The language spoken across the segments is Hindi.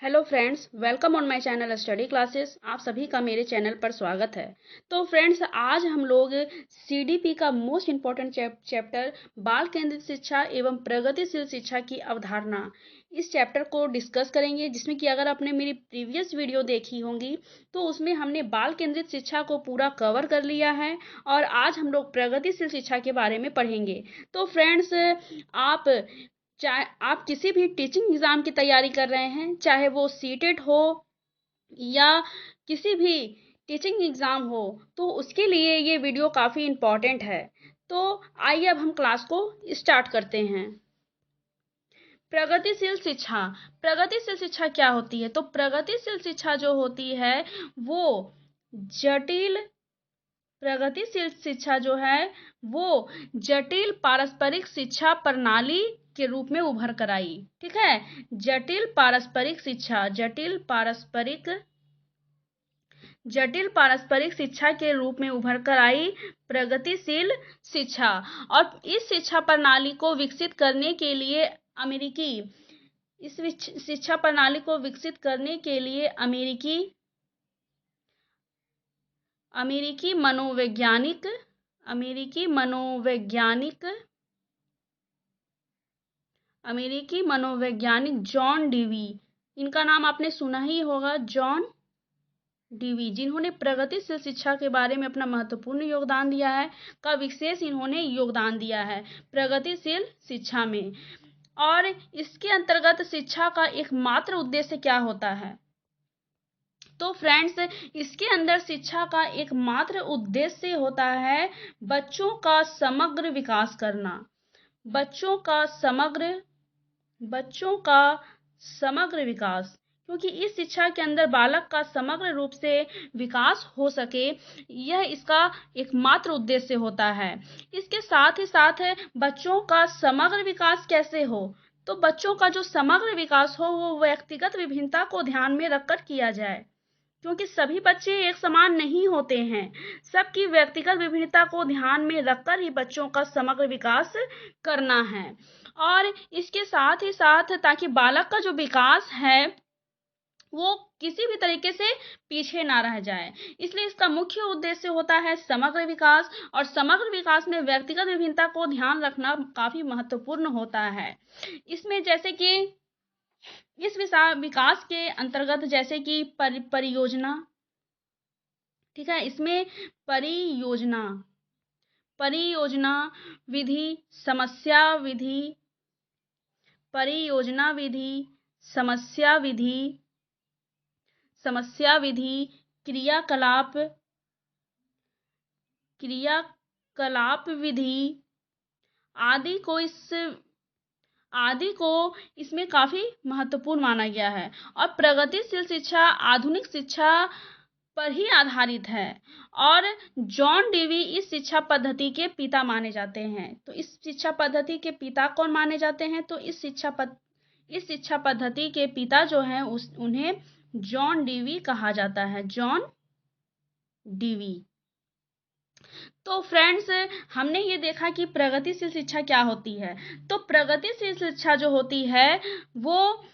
Hello friends, welcome on my channel study classes. आप सभी का मेरे चैनल पर स्वागत है। तो फ्रेंड्स, आज हम लोग सीडीपी का मोस्ट इम्पॉर्टेंट चैप्टर बाल केंद्रित शिक्षा एवं प्रगतिशील शिक्षा की अवधारणा, इस चैप्टर को डिस्कस करेंगे। जिसमें कि अगर आपने मेरी प्रीवियस वीडियो देखी होंगी तो उसमें हमने बाल केंद्रित शिक्षा को पूरा कवर कर लिया है और आज हम लोग प्रगतिशील शिक्षा के बारे में पढ़ेंगे। तो फ्रेंड्स, आप चाहे आप किसी भी टीचिंग एग्जाम की तैयारी कर रहे हैं, चाहे वो सीटेट हो या किसी भी टीचिंग एग्जाम हो, तो उसके लिए ये वीडियो काफ़ी इम्पोर्टेंट है। तो आइए अब हम क्लास को स्टार्ट करते हैं। प्रगतिशील शिक्षा। प्रगतिशील शिक्षा क्या होती है? तो प्रगतिशील शिक्षा जो होती है वो जटिल प्रगतिशील शिक्षा जो है वो जटिल पारस्परिक शिक्षा प्रणाली के रूप में उभर कर आई। ठीक है, जटिल पारस्परिक शिक्षा, जटिल पारस्परिक शिक्षा के रूप में उभर कर आई प्रगतिशील शिक्षा। और इस शिक्षा प्रणाली को विकसित करने के लिए इस शिक्षा प्रणाली को विकसित करने के लिए अमेरिकी मनोवैज्ञानिक जॉन डीवी, इनका नाम आपने सुना ही होगा, जॉन डीवी, जिन्होंने प्रगतिशील शिक्षा के बारे में अपना महत्वपूर्ण योगदान दिया है, का विशेष इन्होंने योगदान दिया है प्रगतिशील शिक्षा में। और इसके अंतर्गत शिक्षा का एकमात्र उद्देश्य क्या होता है? तो फ्रेंड्स, इसके अंदर शिक्षा का एकमात्र उद्देश्य होता है बच्चों का समग्र विकास करना। बच्चों का समग्र विकास, क्योंकि इस शिक्षा के अंदर बालक का समग्र रूप से विकास हो सके, यह इसका एकमात्र उद्देश्य होता है। इसके साथ ही साथ बच्चों का समग्र विकास कैसे हो? तो बच्चों का जो समग्र विकास हो वो व्यक्तिगत विभिन्नता को ध्यान में रखकर किया जाए, क्योंकि सभी बच्चे एक समान नहीं होते हैं। सबकी व्यक्तिगत विभिन्नता को ध्यान में रखकर ही बच्चों का समग्र विकास करना है। और इसके साथ ही साथ ताकि बालक का जो विकास है वो किसी भी तरीके से पीछे ना रह जाए, इसलिए इसका मुख्य उद्देश्य होता है समग्र विकास। और समग्र विकास में व्यक्तिगत विभिन्नता को ध्यान रखना काफी महत्वपूर्ण होता है। इसमें जैसे कि इस विकास के अंतर्गत जैसे कि परियोजना, ठीक है, इसमें परियोजना विधि, समस्या विधि, क्रियाकलाप विधि आदि को इसमें काफी महत्वपूर्ण माना गया है। और प्रगतिशील शिक्षा आधुनिक शिक्षा पर ही आधारित है और जॉन डीवी इस शिक्षा पद्धति के पिता माने जाते हैं। तो इस शिक्षा पद्धति के पिता कौन माने जाते हैं? तो इस शिक्षा पद्धति के पिता जो हैं उन्हें जॉन डीवी कहा जाता है, जॉन डीवी। तो फ्रेंड्स, हमने ये देखा कि प्रगतिशील शिक्षा क्या होती है। तो प्रगतिशील शिक्षा जो होती है वो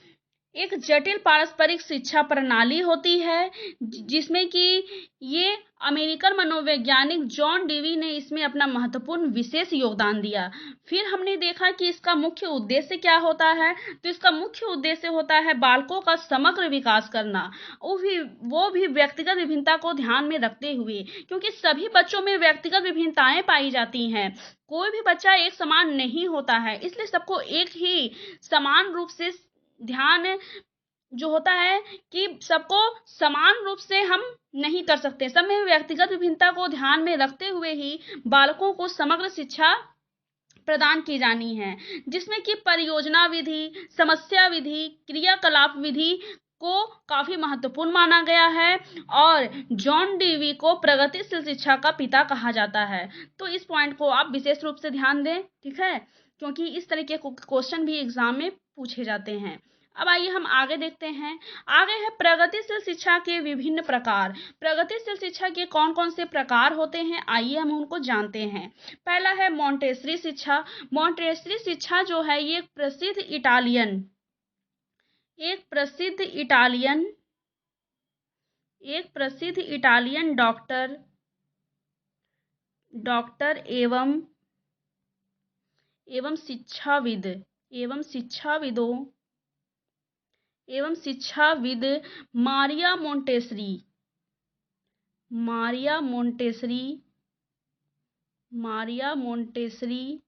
एक जटिल पारस्परिक शिक्षा प्रणाली होती है, जिसमें कि ये अमेरिकन मनोवैज्ञानिक जॉन डीवी ने इसमें अपना महत्वपूर्ण विशेष योगदान दिया। फिर हमने देखा कि इसका मुख्य उद्देश्य क्या होता है। तो इसका मुख्य उद्देश्य होता है बालकों का समग्र विकास करना, वो भी व्यक्तिगत विभिन्नता को ध्यान में रखते हुए, क्योंकि सभी बच्चों में व्यक्तिगत विभिन्नताएं पाई जाती हैं। कोई भी बच्चा एक समान नहीं होता है, इसलिए सबको एक ही समान रूप से ध्यान जो होता है कि सबको समान रूप से हम नहीं कर सकते। सब में व्यक्तिगत विभिन्नता को ध्यान में रखते हुए ही बालकों को समग्र शिक्षा प्रदान की जानी है, जिसमें कि परियोजना विधि, समस्या विधि, क्रियाकलाप विधि को काफी महत्वपूर्ण माना गया है और जॉन डीवी को प्रगतिशील शिक्षा का पिता कहा जाता है। तो इस पॉइंट को आप विशेष रूप से ध्यान दें, ठीक है, क्योंकि इस तरह के क्वेश्चन भी एग्जाम में पूछे जाते हैं। अब आइए हम आगे देखते हैं। आगे है प्रगतिशील शिक्षा के विभिन्न प्रकार। प्रगतिशील शिक्षा के कौन कौन से प्रकार होते हैं, आइए हम उनको जानते हैं। पहला है मॉन्टेसरी शिक्षा। मॉन्टेसरी शिक्षा जो है ये प्रसिद्ध एक प्रसिद्ध इटालियन डॉक्टर एवं शिक्षाविद Maria Montessori Maria Montessori Maria Montessori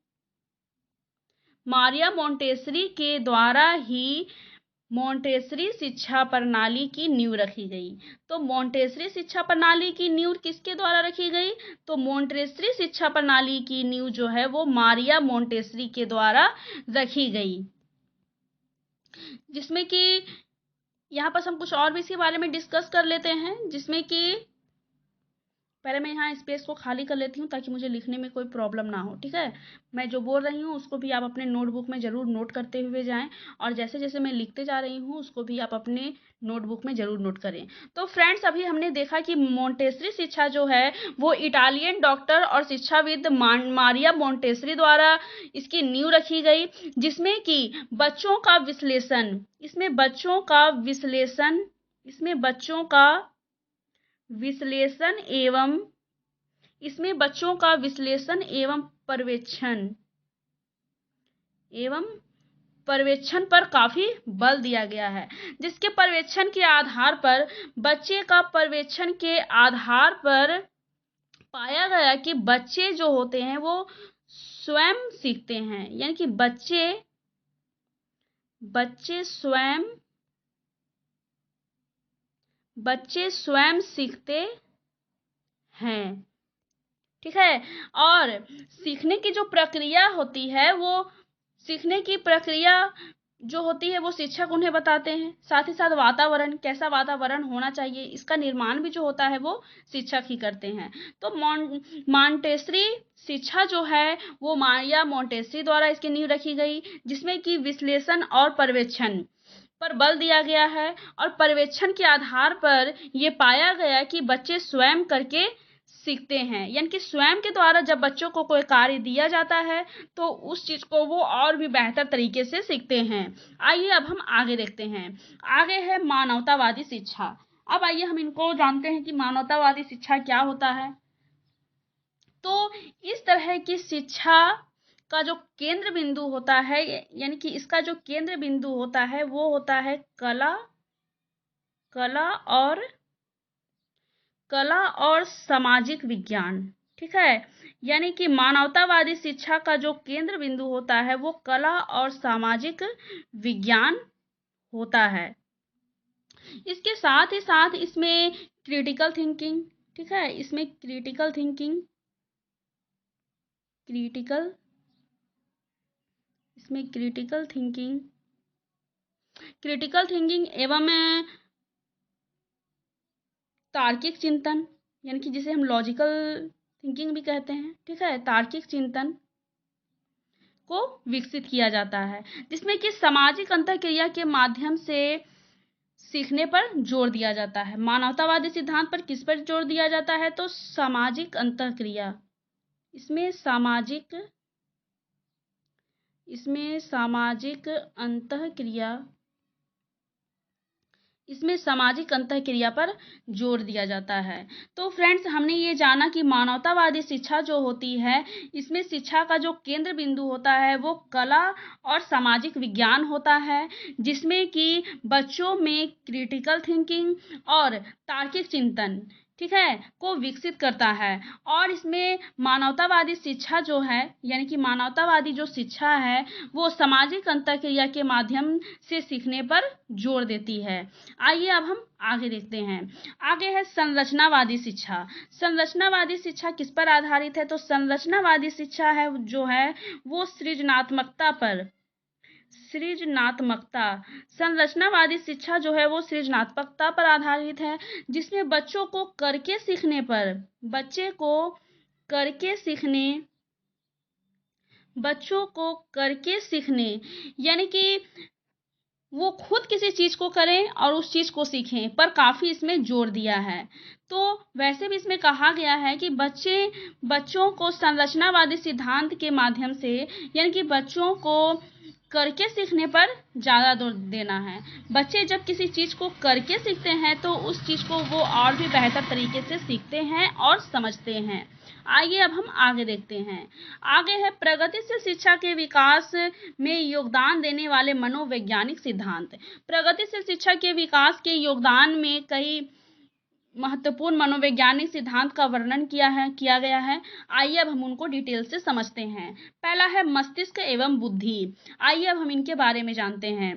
Maria Montessori के द्वारा ही मोंटेसरी शिक्षा प्रणाली की नींव रखी गई। तो मोंटेसरी शिक्षा प्रणाली की नींव किसके द्वारा रखी गई? तो मोंटेसरी शिक्षा प्रणाली की नींव जो है वो मारिया मोंटेसरी के द्वारा रखी गई, जिसमें कि यहाँ पर हम कुछ और भी इसके बारे में डिस्कस कर लेते हैं, जिसमें कि पहले मैं यहाँ स्पेस को खाली कर लेती हूँ ताकि मुझे लिखने में कोई प्रॉब्लम ना हो। ठीक है, मैं जो बोल रही हूँ उसको भी आप अपने नोटबुक में ज़रूर नोट करते हुए जाएं, और जैसे जैसे मैं लिखते जा रही हूँ उसको भी आप अपने नोटबुक में ज़रूर नोट करें। तो फ्रेंड्स, अभी हमने देखा कि मोंटेसरी शिक्षा जो है वो इटालियन डॉक्टर और शिक्षाविद मारिया मोंटेसरी द्वारा इसकी नींव रखी गई, जिसमें कि बच्चों का विश्लेषण इसमें बच्चों का विश्लेषण एवं पर्यवेक्षण पर काफी बल दिया गया है, जिसके पर्यवेक्षण के आधार पर पाया गया कि बच्चे जो होते हैं वो स्वयं सीखते हैं, यानी कि बच्चे स्वयं सीखते हैं। ठीक है, और सीखने की जो प्रक्रिया होती है वो शिक्षक उन्हें बताते हैं। साथ ही साथ कैसा वातावरण होना चाहिए, इसका निर्माण भी जो होता है वो शिक्षक ही करते हैं। तो मोंटेसरी शिक्षा जो है वो मारिया मोंटेसरी द्वारा इसकी नींव रखी गई, जिसमें कि विश्लेषण और पर्यवेक्षण पर बल दिया गया है, और पर्यवेक्षण के आधार पर ये पाया गया कि बच्चे स्वयं करके सीखते हैं, यानी कि स्वयं के द्वारा जब बच्चों को कोई कार्य दिया जाता है तो उस चीज को वो और भी बेहतर तरीके से सीखते हैं। आइए अब हम आगे देखते हैं। आगे है मानवतावादी शिक्षा। अब आइए हम इनको जानते हैं कि मानवतावादी शिक्षा क्या होता है। तो इस तरह की शिक्षा का जो केंद्र बिंदु होता है, यानी कि इसका जो केंद्र बिंदु होता है वो होता है कला और सामाजिक विज्ञान। ठीक है, यानी कि मानवतावादी शिक्षा का जो केंद्र बिंदु होता है वो कला और सामाजिक विज्ञान होता है। इसके साथ ही साथ इसमें क्रिटिकल थिंकिंग, ठीक है, इसमें क्रिटिकल थिंकिंग एवं तार्किक चिंतन, यानी कि जिसे हम लॉजिकल थिंकिंग भी कहते हैं। ठीक है, तार्किक चिंतन को विकसित किया जाता है, जिसमें कि सामाजिक अंतःक्रिया के माध्यम से सीखने पर जोर दिया जाता है। मानवतावादी सिद्धांत पर किस पर जोर दिया जाता है? तो सामाजिक अंतःक्रिया। इसमें सामाजिक अंतःक्रिया पर जोर दिया जाता है। तो फ्रेंड्स, हमने ये जाना कि मानवतावादी शिक्षा जो होती है इसमें शिक्षा का जो केंद्र बिंदु होता है वो कला और सामाजिक विज्ञान होता है, जिसमें कि बच्चों में क्रिटिकल थिंकिंग और तार्किक चिंतन, ठीक है, को विकसित करता है। और इसमें मानवतावादी शिक्षा जो है, यानी कि मानवतावादी जो शिक्षा है वो सामाजिक अंतःक्रिया के माध्यम से सीखने पर जोर देती है। आइए अब हम आगे देखते हैं। आगे है संरचनावादी शिक्षा। संरचनावादी शिक्षा किस पर आधारित है? तो संरचनावादी शिक्षा है जो है वो संरचनावादी शिक्षा जो है वो सृजनात्मकता पर आधारित है, जिसमें बच्चों को करके सीखने यानी कि वो खुद किसी चीज को करें और उस चीज को सीखें पर काफी इसमें जोर दिया है। तो वैसे भी इसमें कहा गया है कि बच्चों को संरचनावादी सिद्धांत के माध्यम से, यानी कि बच्चों को करके सीखने पर ज़्यादा जोर देना है। बच्चे जब किसी चीज़ को करके सीखते हैं तो उस चीज़ को वो और भी बेहतर तरीके से सीखते हैं और समझते हैं। आइए अब हम आगे देखते हैं। आगे है प्रगतिशील शिक्षा के विकास में योगदान देने वाले मनोवैज्ञानिक सिद्धांत। प्रगतिशील शिक्षा के विकास के योगदान में कई महत्वपूर्ण मनोवैज्ञानिक सिद्धांत का वर्णन किया गया है। आइए अब हम उनको डिटेल से समझते हैं। पहला है मस्तिष्क एवं बुद्धि। आइए अब हम इनके बारे में जानते हैं।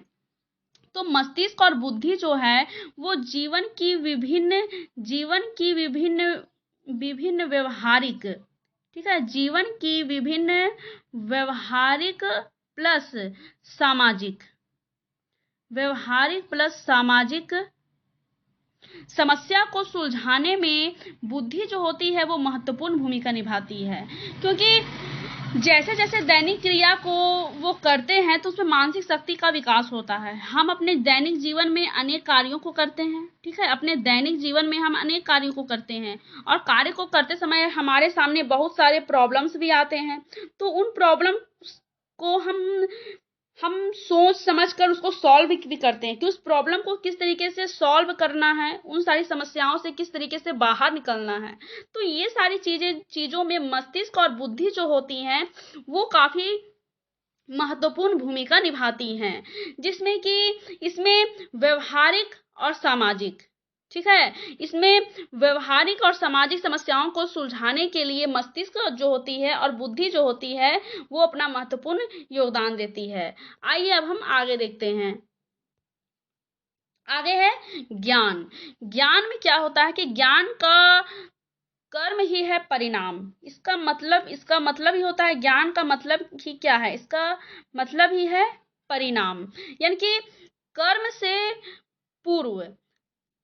तो मस्तिष्क और बुद्धि जो है वो जीवन की विभिन्न व्यवहारिक, ठीक है, जीवन की विभिन्न व्यवहारिक प्लस सामाजिक समस्या को सुलझाने में बुद्धि जो होती है वो महत्वपूर्ण भूमिका निभाती है। क्योंकि जैसे जैसे दैनिक क्रिया को वो करते हैं तो उसमें मानसिक शक्ति का विकास होता है। हम अपने दैनिक जीवन में अनेक कार्यों को करते हैं, ठीक है, अपने दैनिक जीवन में हम अनेक कार्यों को करते हैं और कार्य को करते समय हमारे सामने बहुत सारे प्रॉब्लम्स भी आते हैं। तो उन प्रॉब्लम को हम सोच समझ कर उसको सॉल्व भी करते हैं कि उस प्रॉब्लम को किस तरीके से सॉल्व करना है, उन सारी समस्याओं से किस तरीके से बाहर निकलना है। तो ये सारी चीज़ों में मस्तिष्क और बुद्धि जो होती हैं वो काफ़ी महत्वपूर्ण भूमिका निभाती हैं, जिसमें कि इसमें व्यवहारिक और सामाजिक, ठीक है, इसमें व्यवहारिक और सामाजिक समस्याओं को सुलझाने के लिए मस्तिष्क जो होती है और बुद्धि जो होती है वो अपना महत्वपूर्ण योगदान देती है। आइए अब हम आगे देखते हैं। आगे है ज्ञान। ज्ञान में क्या होता है कि ज्ञान का कर्म ही है परिणाम। इसका मतलब ही होता है, ज्ञान का मतलब ही क्या है, इसका मतलब ही है परिणाम। यानी कि कर्म से पूर्व,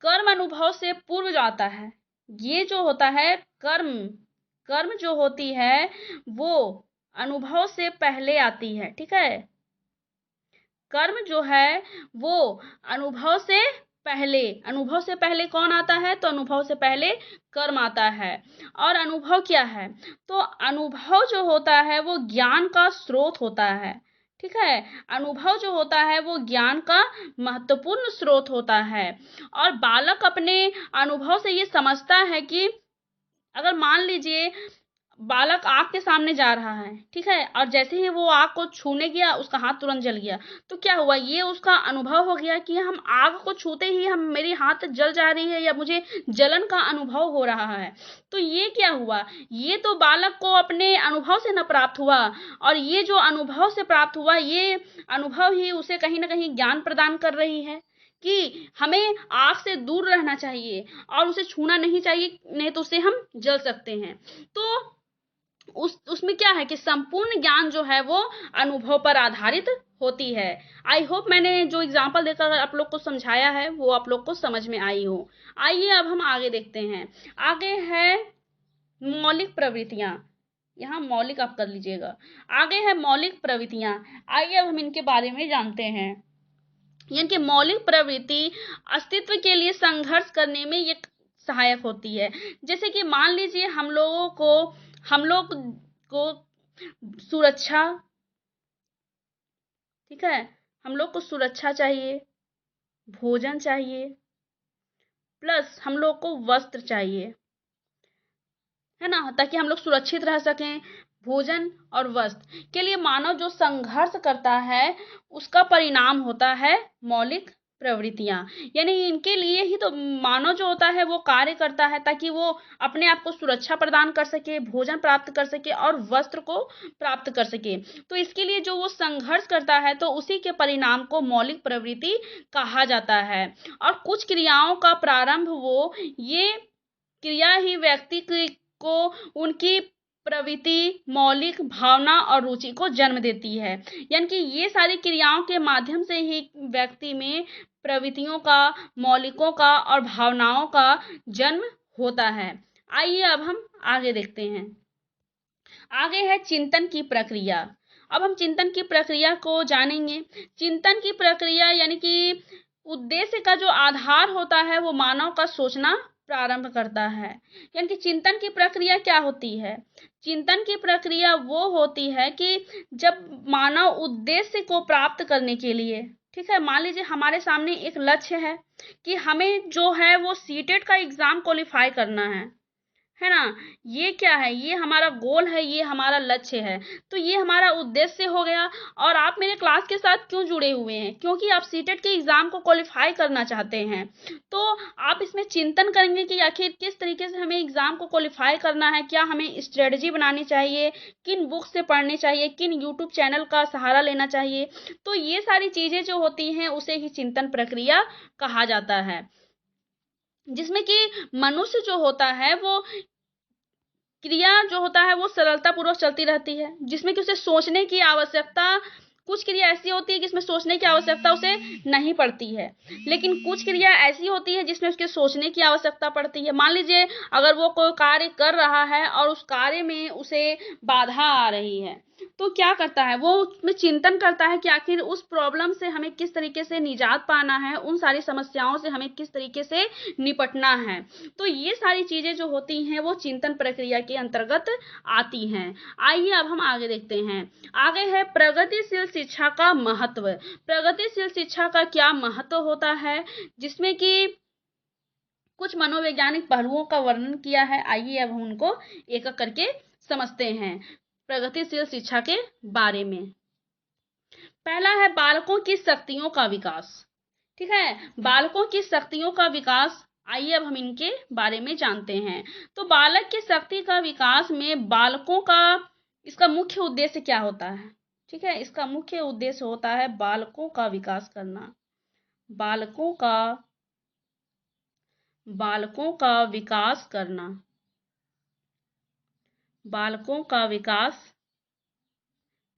कर्म अनुभव से पूर्व जो आता है, ये जो होता है कर्म जो होती है वो अनुभव से पहले आती है, ठीक है। कर्म जो है वो अनुभव से पहले कौन आता है, तो अनुभव से पहले कर्म आता है। और अनुभव क्या है, तो अनुभव जो होता है वो ज्ञान का स्रोत होता है, ठीक है। अनुभव जो होता है वो ज्ञान का महत्वपूर्ण स्रोत होता है। और बालक अपने अनुभव से ये समझता है कि अगर मान लीजिए बालक आग के सामने जा रहा है, ठीक है, और जैसे ही वो आग को छूने गया उसका हाथ तुरंत जल गया, तो क्या हुआ, ये उसका अनुभव हो गया कि हम आग को छूते ही मेरी हाथ जल जा रही है या मुझे जलन का अनुभव हो रहा है। तो ये क्या हुआ, ये तो बालक को अपने अनुभव से न प्राप्त हुआ, और ये जो अनुभव से प्राप्त हुआ ये अनुभव ही उसे कहीं ना कहीं ज्ञान प्रदान कर रही है कि हमें आग से दूर रहना चाहिए और उसे छूना नहीं चाहिए, नहीं तो उससे हम जल सकते हैं। तो उसमें क्या है कि संपूर्ण ज्ञान जो है वो अनुभव पर आधारित होती है। आई होप मैंने जो एग्जाम्पल देकर आप लोग को समझाया है वो आप लोग को समझ में आई हो। आइए अब हम आगे देखते हैं। आगे है मौलिक प्रवृत्तियां। यहाँ मौलिक आप कर लीजिएगा। आगे है मौलिक प्रवृत्तियां। आइए अब हम इनके बारे में जानते हैं। यानी कि मौलिक प्रवृत्ति अस्तित्व के लिए संघर्ष करने में ये सहायक होती है। जैसे कि मान लीजिए हम लोग को सुरक्षा, ठीक है, हम लोग को सुरक्षा चाहिए, भोजन चाहिए, प्लस हम लोग को वस्त्र चाहिए, है ना, ताकि हम लोग सुरक्षित रह सकें। भोजन और वस्त्र के लिए मानव जो संघर्ष करता है उसका परिणाम होता है मौलिक प्रवृत्तियां। यानी इनके लिए ही तो मानव जो होता है वो कार्य करता है ताकि वो अपने आप को सुरक्षा प्रदान कर सके, भोजन प्राप्त कर सके और वस्त्र को प्राप्त कर सके। तो इसके लिए जो वो संघर्ष करता है तो उसी के परिणाम को मौलिक प्रवृत्ति कहा जाता है। और कुछ क्रियाओं का प्रारंभ ये क्रिया ही व्यक्ति को उनकी प्रवृत्ति, मौलिक भावना और रुचि को जन्म देती है। यानी कि ये सारी क्रियाओं के माध्यम से ही व्यक्ति में प्रवृत्तियों का, मौलिकों का और भावनाओं का जन्म होता है। आइए अब हम आगे देखते हैं। आगे है चिंतन की प्रक्रिया। अब हम चिंतन की प्रक्रिया को जानेंगे। चिंतन की प्रक्रिया यानी कि उद्देश्य का जो आधार होता है वो मानव का सोचना प्रारंभ करता है। यानी कि चिंतन की प्रक्रिया क्या होती है? चिंतन की प्रक्रिया वो होती है कि जब मानव उद्देश्य को प्राप्त करने के लिए, ठीक है, मान लीजिए हमारे सामने एक लक्ष्य है कि हमें जो है वो सीटेट का एग्जाम क्वालिफाई करना है ना। ये क्या है? ये हमारा गोल है, ये हमारा लक्ष्य है, तो ये हमारा उद्देश्य हो गया। और आप मेरे क्लास के साथ क्यों जुड़े हुए हैं? क्योंकि आप सीटेट के एग्जाम को क्वालिफाई करना चाहते हैं। तो आप इसमें चिंतन करेंगे कि आखिर किस तरीके से हमें एग्जाम को क्वालिफाई करना है, क्या हमें स्ट्रेटजी बनानी चाहिए, किन बुक से पढ़ने चाहिए, किन यूट्यूब चैनल का सहारा लेना चाहिए। तो ये सारी चीजें जो होती हैं उसे ही चिंतन प्रक्रिया कहा जाता है, जिसमें कि मनुष्य जो होता है वो क्रिया जो होता है वो सरलता पूर्वक चलती रहती है, जिसमें कि उसे सोचने की आवश्यकता, कुछ क्रिया ऐसी होती है कि इसमें सोचने की आवश्यकता उसे नहीं पड़ती है, लेकिन कुछ क्रिया ऐसी होती है जिसमें उसके सोचने की आवश्यकता पड़ती है। मान लीजिए अगर वो कोई कार्य कर रहा है और उस कार्य में उसे बाधा आ रही है, तो क्या करता है? वो उसमें चिंतन करता है कि आखिर उस प्रॉब्लम से हमें किस तरीके से निजात पाना है, उन सारी समस्याओं से हमें किस तरीके से निपटना है। तो ये सारी चीजें जो होती हैं वो चिंतन प्रक्रिया के अंतर्गत आती हैं। आइए अब हम आगे देखते हैं। आगे है प्रगतिशील शिक्षा का महत्व। प्रगतिशील शिक्षा का क्या महत्व होता है, जिसमें कि कुछ मनोवैज्ञानिक पहलुओं का वर्णन किया है। आइए अब हम उनको एक एक करके समझते हैं प्रगतिशील शिक्षा के बारे में। पहला है बालकों की शक्तियों का विकास। ठीक है, बालकों की शक्तियों का विकास। आइए अब हम इनके बारे में जानते हैं। तो बालक की शक्ति का विकास में बालकों का, इसका मुख्य उद्देश्य क्या होता है? ठीक है, इसका मुख्य उद्देश्य होता है बालकों का विकास करना। बालकों का विकास करना। बालकों का विकास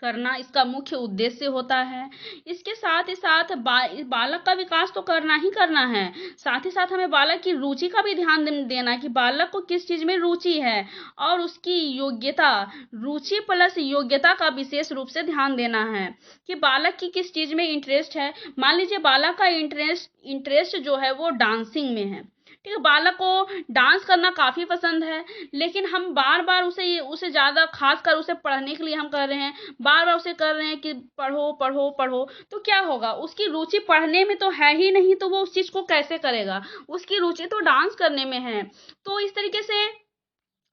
करना इसका मुख्य उद्देश्य होता है। इसके साथ ही साथ बालक का विकास तो करना ही करना है, साथ ही साथ हमें बालक की रुचि का भी ध्यान देना कि बालक को किस चीज में रुचि है, और उसकी योग्यता, रुचि प्लस योग्यता का विशेष रूप से ध्यान देना है कि बालक की किस चीज में इंटरेस्ट है। मान लीजिए बालक का इंटरेस्ट जो है वो डांसिंग में है, ठीक है, बालक को डांस करना काफी पसंद है, लेकिन हम बार बार उसे ज्यादा, खासकर उसे पढ़ने के लिए हम कर रहे हैं, बार बार उसे कर रहे हैं कि पढ़ो पढ़ो पढ़ो, तो क्या होगा? उसकी रुचि पढ़ने में तो है ही नहीं, तो वो उस चीज को कैसे करेगा? उसकी रुचि तो डांस करने में है। तो इस तरीके से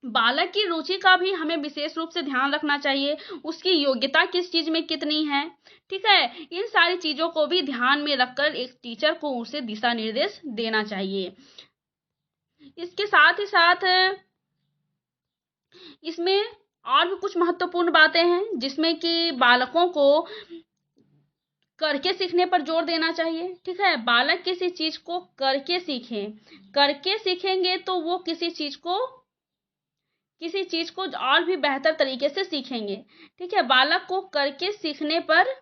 बालक की रुचि का भी हमें विशेष रूप से ध्यान रखना चाहिए, उसकी योग्यता किस चीज में कितनी है। ठीक है, इन सारी चीजों को भी ध्यान में रखकर एक टीचर को उसे दिशा निर्देश देना चाहिए। इसके साथ ही साथ इसमें और भी कुछ महत्वपूर्ण बातें हैं, जिसमें कि बालकों को करके सीखने पर जोर देना चाहिए। ठीक है, बालक किसी चीज को करके सीखें, करके सीखेंगे तो वो किसी चीज को और भी बेहतर तरीके से सीखेंगे। ठीक है, बालक को करके सीखने पर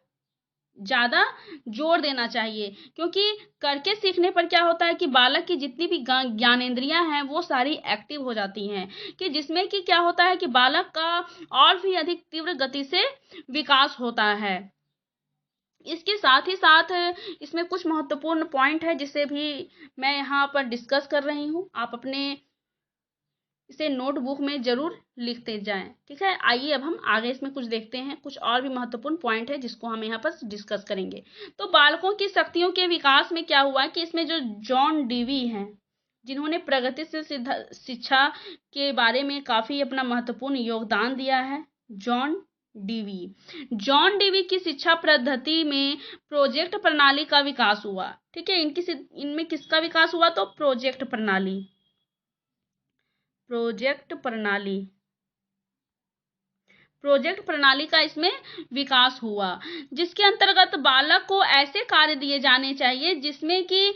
ज्यादा जोर देना चाहिए, क्योंकि करके सीखने पर क्या होता है कि बालक की जितनी भी ज्ञानेंद्रियां हैं वो सारी एक्टिव हो जाती हैं, कि जिसमें कि क्या होता है कि बालक का और भी अधिक तीव्र गति से विकास होता है। इसके साथ ही साथ इसमें कुछ महत्वपूर्ण पॉइंट है जिसे भी मैं यहाँ पर डिस्कस कर रही हूँ, आप अपने इसे नोटबुक में जरूर लिखते जाएं। ठीक है, आइए अब हम आगे इसमें कुछ देखते हैं, कुछ और भी महत्वपूर्ण पॉइंट है जिसको हम यहाँ पर डिस्कस करेंगे। तो बालकों की शक्तियों के विकास में क्या हुआ कि इसमें जो जॉन डीवी हैं, जिन्होंने प्रगतिशील शिक्षा के बारे में काफी अपना महत्वपूर्ण योगदान दिया है, जॉन डीवी की शिक्षा पद्धति में प्रोजेक्ट प्रणाली का विकास हुआ। ठीक है, इनमें किसका विकास हुआ? तो प्रोजेक्ट प्रणाली का इसमें विकास हुआ, जिसके अंतर्गत बालक को ऐसे कार्य दिए जाने चाहिए जिसमें कि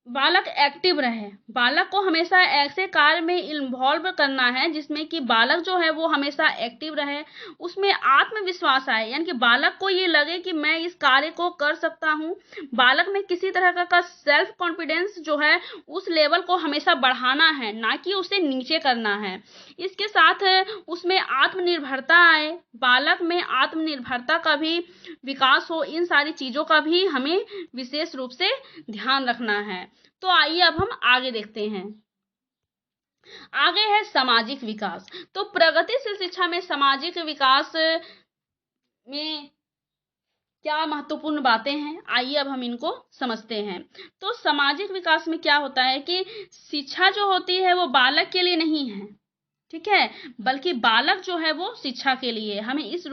बालक एक्टिव रहे। बालक को हमेशा ऐसे कार्य में इन्वॉल्व करना है जिसमें कि बालक जो है वो हमेशा एक्टिव रहे, उसमें आत्मविश्वास आए, यानी कि बालक को ये लगे कि मैं इस कार्य को कर सकता हूँ। बालक में किसी तरह का सेल्फ कॉन्फिडेंस जो है उस लेवल को हमेशा बढ़ाना है, ना कि उसे नीचे करना है। इसके साथ उसमें आत्मनिर्भरता आए, बालक में आत्मनिर्भरता का भी विकास हो, इन सारी चीजों का भी हमें विशेष रूप से ध्यान रखना है। तो आइए अब हम आगे देखते हैं। आगे है सामाजिक विकास। तो प्रगतिशील शिक्षा में सामाजिक विकास में क्या महत्वपूर्ण बातें हैं, आइए अब हम इनको समझते हैं। तो सामाजिक विकास में क्या होता है कि शिक्षा जो होती है वो बालक के लिए नहीं है, ठीक है, बल्कि बालक जो है वो शिक्षा के लिए। हमें इस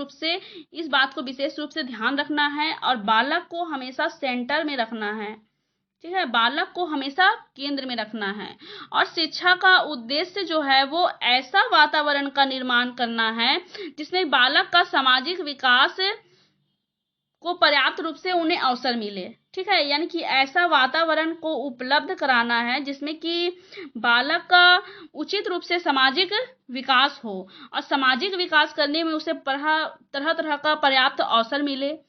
बात को विशेष रूप से ध्यान रखना है और बालक को हमेशा सेंटर में रखना है, ठीक है, बालक को हमेशा केंद्र में रखना है। और शिक्षा का उद्देश्य जो है वो ऐसा वातावरण का निर्माण करना है जिसमें बालक का सामाजिक विकास को पर्याप्त रूप से उन्हें अवसर मिले, ठीक है, यानी कि ऐसा वातावरण को उपलब्ध कराना है जिसमें कि बालक का उचित रूप से सामाजिक विकास हो और सामाजिक विकास करने में उसे तरह तरह का पर्याप्त अवसर मिले।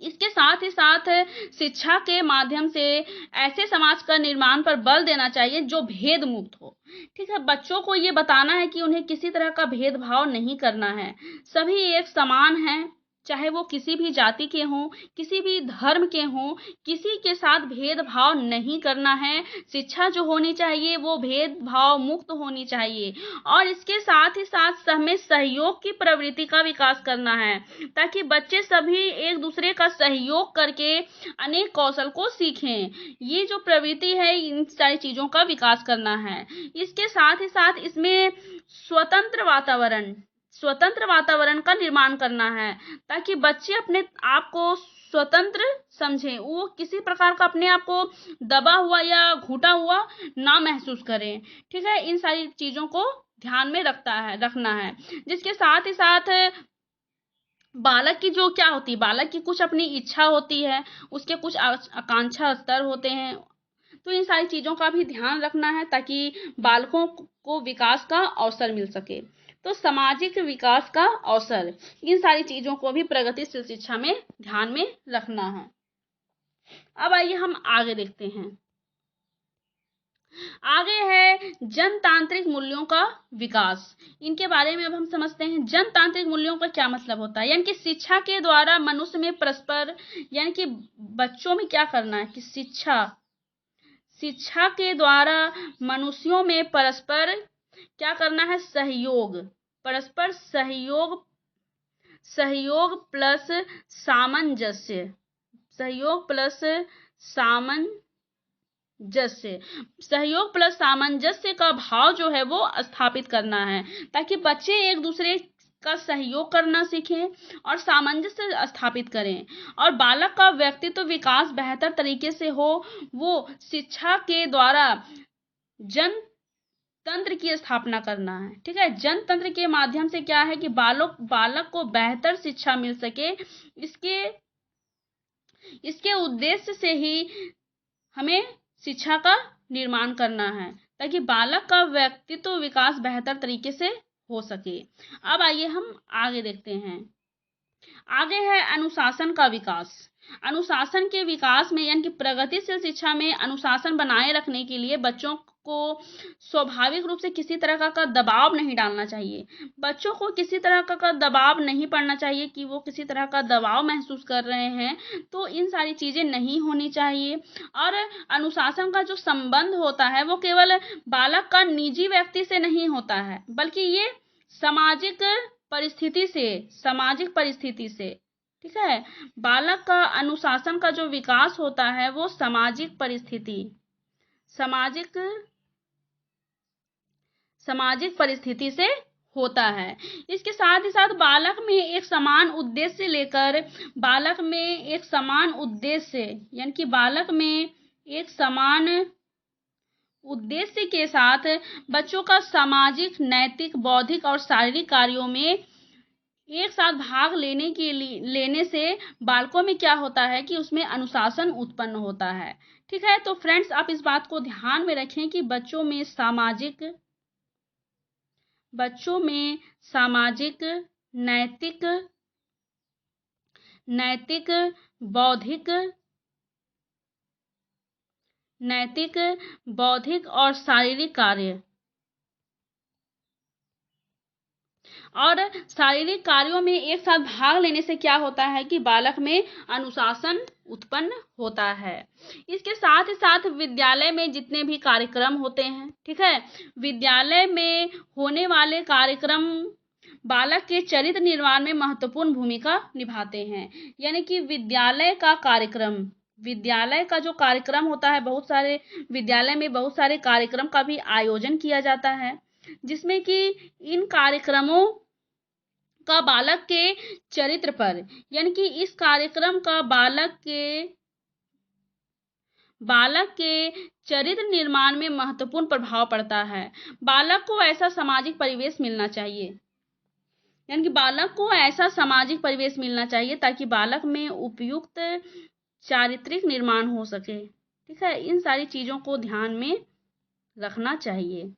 इसके साथ ही साथ शिक्षा के माध्यम से ऐसे समाज का निर्माण पर बल देना चाहिए जो भेद मुक्त हो, ठीक है, बच्चों को ये बताना है कि उन्हें किसी तरह का भेदभाव नहीं करना है, सभी एक समान हैं, चाहे वो किसी भी जाति के हों, किसी भी धर्म के हों, किसी के साथ भेदभाव नहीं करना है। शिक्षा जो होनी चाहिए वो भेदभाव मुक्त होनी चाहिए और इसके साथ ही साथ हमें सहयोग की प्रवृत्ति का विकास करना है ताकि बच्चे सभी एक दूसरे का सहयोग करके अनेक कौशल को सीखें। ये जो प्रवृत्ति है इन सारी चीजों का विकास करना है। इसके साथ ही साथ इसमें स्वतंत्र वातावरण का निर्माण करना है ताकि बच्चे अपने आप को स्वतंत्र समझें, वो किसी प्रकार का अपने आप को दबा हुआ या घुटा हुआ ना महसूस करें, ठीक है, इन सारी चीजों को ध्यान में रखना है। जिसके साथ ही साथ बालक की जो क्या होती है, बालक की कुछ अपनी इच्छा होती है, उसके कुछ आकांक्षा स्तर होते हैं, तो इन सारी चीजों का भी ध्यान रखना है ताकि बालकों को विकास का अवसर मिल सके। तो सामाजिक विकास का अवसर, इन सारी चीजों को भी प्रगतिशील शिक्षा में ध्यान में रखना है। अब आइए हम आगे देखते हैं। आगे है जनतांत्रिक मूल्यों का विकास। इनके बारे में अब हम समझते हैं। जनतांत्रिक मूल्यों का क्या मतलब होता है, यानी कि शिक्षा के द्वारा मनुष्य में परस्पर, यानी कि बच्चों में क्या करना है कि शिक्षा के द्वारा मनुष्यों में परस्पर क्या करना है, परस्पर सहयोग प्लस सामंजस्य, सहयोग प्लस सामंजस्य का भाव जो है वो स्थापित करना है ताकि बच्चे एक दूसरे का सहयोग करना सीखें और सामंजस्य स्थापित करें और बालक का व्यक्तित्व विकास बेहतर तरीके से हो। वो शिक्षा के द्वारा जनतंत्र की स्थापना करना है, ठीक है, जनतंत्र के माध्यम से क्या है कि बालक को बेहतर शिक्षा मिल सके। इसके उद्देश्य से ही हमें शिक्षा का निर्माण करना है ताकि बालक का व्यक्तित्व विकास बेहतर तरीके से हो सके। अब आइए हम आगे देखते हैं। आगे है अनुशासन का विकास। अनुशासन के विकास में यानी कि प्रगतिशील शिक्षा में अनुशासन बनाए रखने के लिए बच्चों को स्वाभाविक रूप से किसी तरह का दबाव नहीं डालना चाहिए। बच्चों को किसी तरह का दबाव नहीं पड़ना चाहिए कि वो किसी तरह का दबाव महसूस कर रहे हैं, तो इन सारी चीजें नहीं होनी चाहिए। और अनुशासन का जो संबंध होता है वो केवल बालक का निजी व्यक्ति से नहीं होता है, बल्कि ये सामाजिक परिस्थिति से, ठीक है, बालक का अनुशासन का जो विकास होता है वो सामाजिक परिस्थिति से होता है। इसके साथ ही साथ बालक में एक समान उद्देश्य यानी कि बालक में एक समान उद्देश्य के साथ बच्चों का सामाजिक, नैतिक, बौद्धिक और शारीरिक कार्यों में एक साथ भाग लेने से बालकों में क्या होता है कि उसमें अनुशासन उत्पन्न होता है, ठीक है। तो फ्रेंड्स, आप इस बात को ध्यान में रखें कि बच्चों में सामाजिक, नैतिक, बौद्धिक और शारीरिक कार्य और शारीरिक कार्यों में एक साथ भाग लेने से क्या होता है कि बालक में अनुशासन उत्पन्न होता है। इसके साथ ही साथ विद्यालय में जितने भी कार्यक्रम होते हैं, ठीक है, विद्यालय में होने वाले कार्यक्रम बालक के चरित्र निर्माण में महत्वपूर्ण भूमिका निभाते हैं। यानी कि विद्यालय का जो कार्यक्रम होता है, बहुत सारे विद्यालय में बहुत सारे कार्यक्रम का भी आयोजन किया जाता है, जिसमें कि इन कार्यक्रमों का बालक के चरित्र पर, यानी कि इस कार्यक्रम का बालक के चरित्र निर्माण में महत्वपूर्ण प्रभाव पड़ता है। बालक को ऐसा सामाजिक परिवेश मिलना चाहिए, यानी कि बालक को ऐसा सामाजिक परिवेश मिलना चाहिए ताकि बालक में उपयुक्त चारित्रिक निर्माण हो सके। ठीक है, इन सारी चीजों को ध्यान में रखना चाहिए।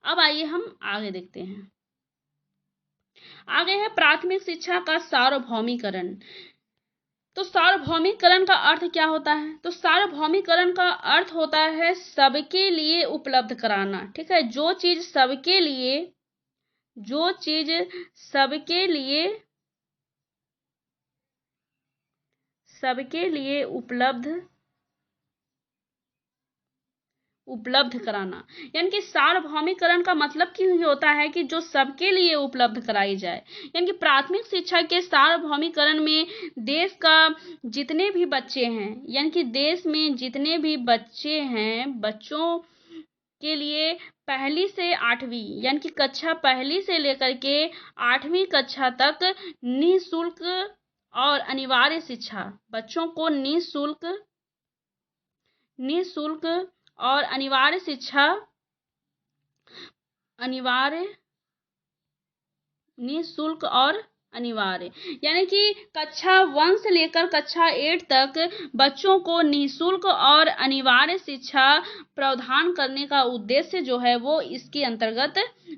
अब आइए हम आगे देखते हैं। आगे है प्राथमिक शिक्षा का सार्वभौमिकरण। तो सार्वभौमिकरण का अर्थ क्या होता है? तो सार्वभौमिकरण का अर्थ होता है सबके लिए उपलब्ध कराना। ठीक है, जो चीज सबके लिए उपलब्ध कराना। यानी कि सार्वभौमिकरण का मतलब क्यों होता है कि जो सबके लिए उपलब्ध कराई जाए। यानी कि प्राथमिक शिक्षा के सार्वभौमिकरण में देश का जितने भी बच्चे हैं, यानी कि देश में जितने भी बच्चे हैं, बच्चों के लिए पहली से 8वीं, यानी कि कक्षा पहली से लेकर के 8वीं कक्षा तक निःशुल्क और अनिवार्य शिक्षा, बच्चों को निःशुल्क और अनिवार्य शिक्षा, निःशुल्क और अनिवार्य, यानी कि कक्षा 1 से लेकर कक्षा 8 तक बच्चों को निःशुल्क और अनिवार्य शिक्षा प्रदान करने का उद्देश्य जो है वो इसके अंतर्गत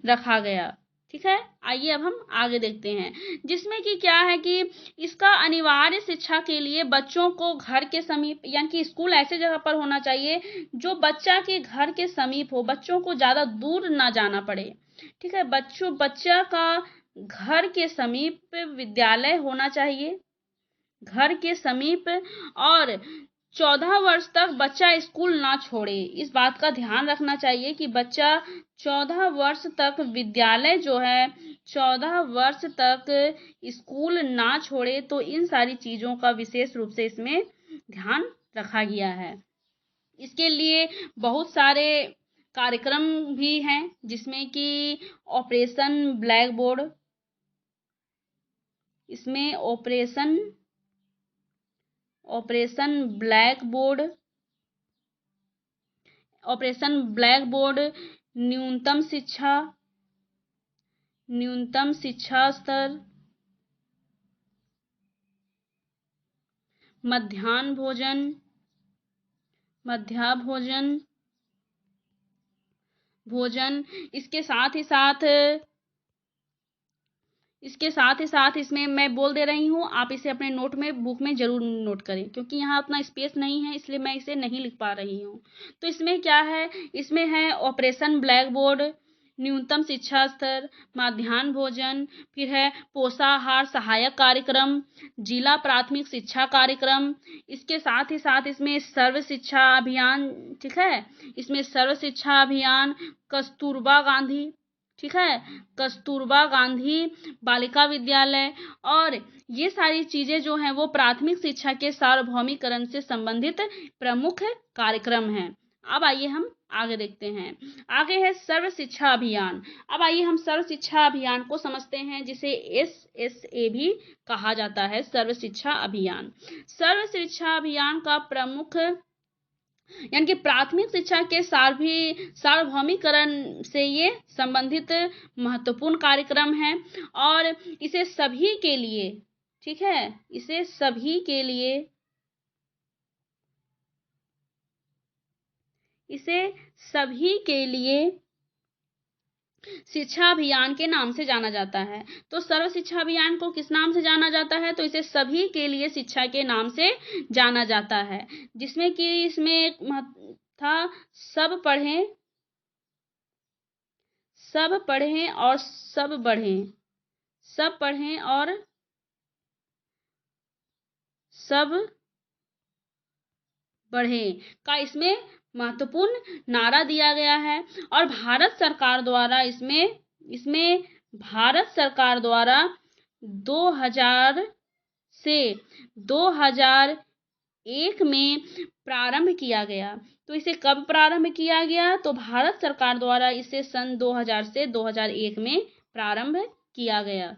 रखा गया। ठीक है, आइए अब हम आगे देखते हैं, जिसमें कि क्या है कि इसका अनिवार्य शिक्षा के लिए बच्चों को घर के समीप, यानी कि स्कूल ऐसे जगह पर होना चाहिए जो बच्चा के घर के समीप हो, बच्चों को ज्यादा दूर ना जाना पड़े। ठीक है, बच्चा का घर के समीप विद्यालय होना चाहिए, घर के समीप, और 14 वर्ष तक बच्चा स्कूल ना छोड़े। इस बात का ध्यान रखना चाहिए कि बच्चा 14 वर्ष तक विद्यालय जो है, 14 वर्ष तक स्कूल ना छोड़े। तो इन सारी चीजों का विशेष रूप से इसमें ध्यान रखा गया है। इसके लिए बहुत सारे कार्यक्रम भी हैं, जिसमें कि ऑपरेशन ब्लैक बोर्ड, इसमें ऑपरेशन ब्लैक बोर्ड, न्यूनतम शिक्षा स्तर, मध्याह्न भोजन, इसके साथ ही साथ इसमें मैं बोल दे रही हूँ, आप इसे अपने नोट में, बुक में जरूर नोट करें, क्योंकि यहाँ उतना स्पेस नहीं है, इसलिए मैं इसे नहीं लिख पा रही हूँ। तो इसमें क्या है, इसमें है ऑपरेशन ब्लैक बोर्ड, न्यूनतम शिक्षा स्तर, मध्याह्न भोजन, फिर है पोषाहार सहायक कार्यक्रम, जिला प्राथमिक शिक्षा कार्यक्रम, इसके साथ ही साथ इसमें सर्व शिक्षा अभियान। ठीक है, इसमें सर्व शिक्षा अभियान, कस्तूरबा गांधी, ठीक है, कस्तूरबा गांधी बालिका विद्यालय, और ये सारी चीजें जो हैं वो प्राथमिक शिक्षा के सार्वभौमिकरण से संबंधित प्रमुख कार्यक्रम हैं। अब आइए हम आगे देखते हैं। आगे है सर्व शिक्षा अभियान। अब आइए हम सर्व शिक्षा अभियान को समझते हैं, जिसे SSA भी कहा जाता है, सर्व शिक्षा अभियान। सर्व शिक्षा अभियान का प्रमुख, यानी कि प्राथमिक शिक्षा के सार्वभौमिकरण से ये संबंधित महत्वपूर्ण कार्यक्रम है, और इसे सभी के लिए, ठीक है, इसे सभी के लिए शिक्षा अभियान के नाम से जाना जाता है। तो सर्व शिक्षा अभियान को किस नाम से जाना जाता है? तो इसे सभी के लिए शिक्षा के नाम से जाना जाता है, जिसमें कि इसमें था सब सब पढ़ें और सब बढ़ें, सब पढ़ें और सब बढ़ें का इसमें महत्वपूर्ण नारा दिया गया है। और भारत सरकार द्वारा इसमें इसमें भारत सरकार द्वारा 2000 से 2001 में प्रारंभ किया गया। तो इसे कब प्रारंभ किया गया? तो भारत सरकार द्वारा इसे सन 2000 से 2001 में प्रारंभ किया गया।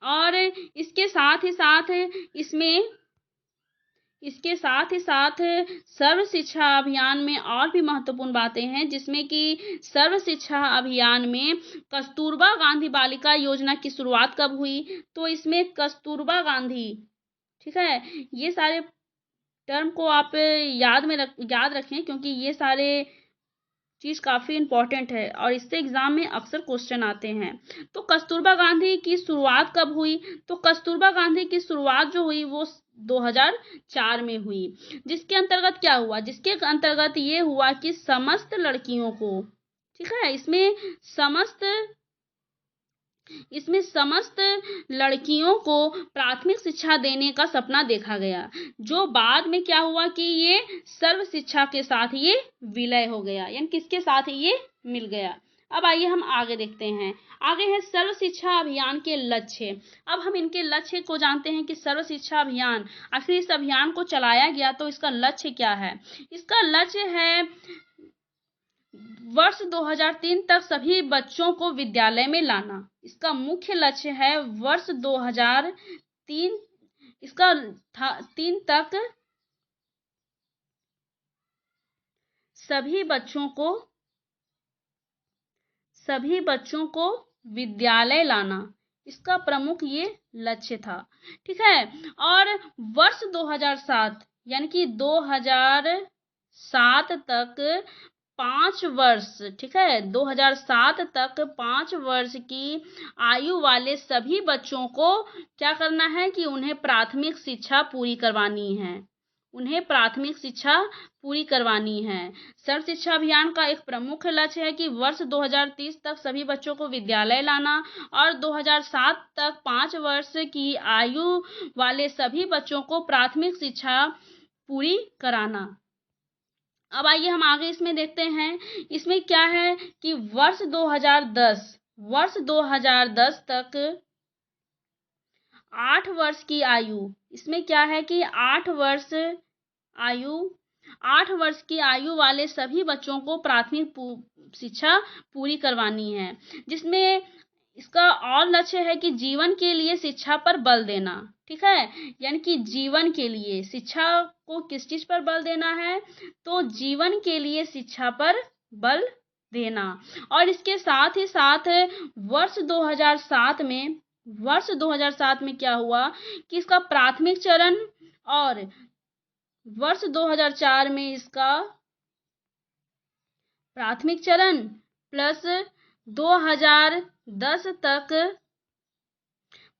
और इसके साथ ही साथ सर्व शिक्षा अभियान में और भी महत्वपूर्ण बातें हैं, जिसमें कि सर्व शिक्षा अभियान में कस्तूरबा गांधी बालिका योजना की शुरुआत कब हुई? तो इसमें कस्तूरबा गांधी, ठीक है, ये सारे टर्म को आप याद रखें, क्योंकि ये सारे चीज काफी इंपॉर्टेंट है और इससे एग्जाम में अक्सर क्वेश्चन आते हैं। तो कस्तूरबा गांधी की शुरुआत कब हुई? तो कस्तूरबा गांधी की शुरुआत जो हुई वो 2004 में हुई। जिसके अंतर्गत क्या हुआ? जिसके अंतर्गत ये हुआ कि समस्त लड़कियों को, ठीक है, इसमें समस्त लड़कियों को प्राथमिक शिक्षा देने का सपना देखा गया, जो बाद में क्या हुआ कि ये सर्व शिक्षा के साथ ये विलय हो गया, यानी किसके साथ ये मिल गया। अब आइए हम आगे देखते हैं। आगे है सर्व शिक्षा अभियान के लक्ष्य। अब हम इनके लक्ष्य को जानते हैं कि सर्व शिक्षा अभियान, आखिर इस अभियान को चलाया गया तो इसका लक्ष्य क्या है? इसका लक्ष्य है वर्ष 2003 तक सभी बच्चों को विद्यालय में लाना। इसका मुख्य लक्ष्य है वर्ष 2003 तक सभी बच्चों को विद्यालय लाना। इसका प्रमुख ये लक्ष्य था, ठीक है। और वर्ष 2007 यानी कि 2007 तक 5 वर्ष, ठीक है, 2007 तक 5 वर्ष की आयु वाले सभी बच्चों को क्या करना है कि उन्हें प्राथमिक शिक्षा पूरी करवानी है। सर्व शिक्षा अभियान का एक प्रमुख लक्ष्य है कि वर्ष 2030 तक सभी बच्चों को विद्यालय लाना और 2007 तक 5 वर्ष की आयु वाले सभी बच्चों को प्राथमिक शिक्षा पूरी कराना। अब आइए हम आगे इसमें देखते हैं। इसमें क्या है कि वर्ष 2010 तक 8 वर्ष की आयु, इसमें क्या है कि 8 वर्ष की आयु वाले सभी बच्चों को प्राथमिक शिक्षा पूरी करवानी है, जिसमें इसका और लक्ष्य है कि जीवन के लिए शिक्षा पर बल देना, ठीक है, यानी कि जीवन के लिए शिक्षा को किस चीज पर बल देना है? तो जीवन के लिए शिक्षा पर बल देना। और इसके साथ ही साथ वर्ष 2007 में क्या हुआ कि इसका प्राथमिक चरण और वर्ष 2004 में इसका प्राथमिक चरण प्लस 2010 तक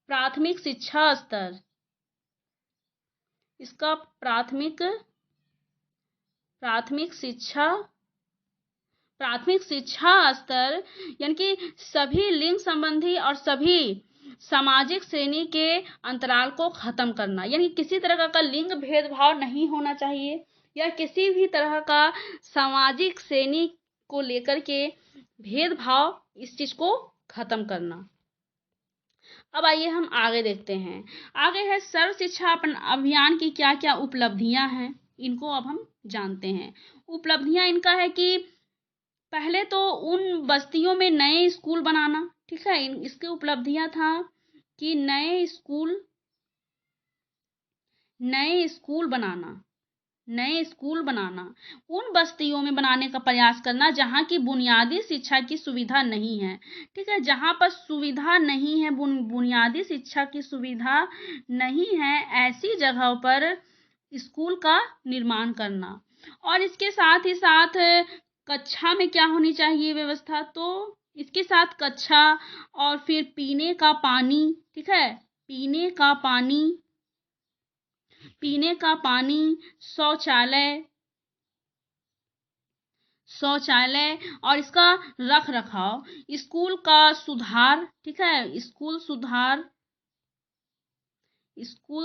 प्राथमिक शिक्षा स्तर, इसका प्राथमिक शिक्षा स्तर यानी कि सभी लिंग संबंधी और सभी सामाजिक श्रेणी के अंतराल को खत्म करना, यानी किसी तरह का लिंग भेदभाव नहीं होना चाहिए या किसी भी तरह का सामाजिक श्रेणी को लेकर के भेदभाव, इस चीज को खत्म करना। अब आइए हम आगे देखते हैं। आगे है सर्व शिक्षा अभियान की क्या क्या उपलब्धियां हैं, इनको अब हम जानते हैं। उपलब्धियां इनका है कि पहले तो उन बस्तियों में नए स्कूल बनाना, ठीक है, इसकी उपलब्धियां था कि नए स्कूल बनाना, उन बस्तियों में बनाने का प्रयास करना जहां की बुनियादी शिक्षा की सुविधा नहीं है, ठीक है, जहां पर सुविधा नहीं है, बुनियादी शिक्षा की सुविधा नहीं है, ऐसी जगहों पर स्कूल का निर्माण करना। और इसके साथ ही साथ कक्षा में क्या होनी चाहिए व्यवस्था? तो इसके साथ कक्षा और फिर पीने का पानी, ठीक है, पीने शौचालय और इसका रख रखाव, स्कूल का सुधार, ठीक है, स्कूल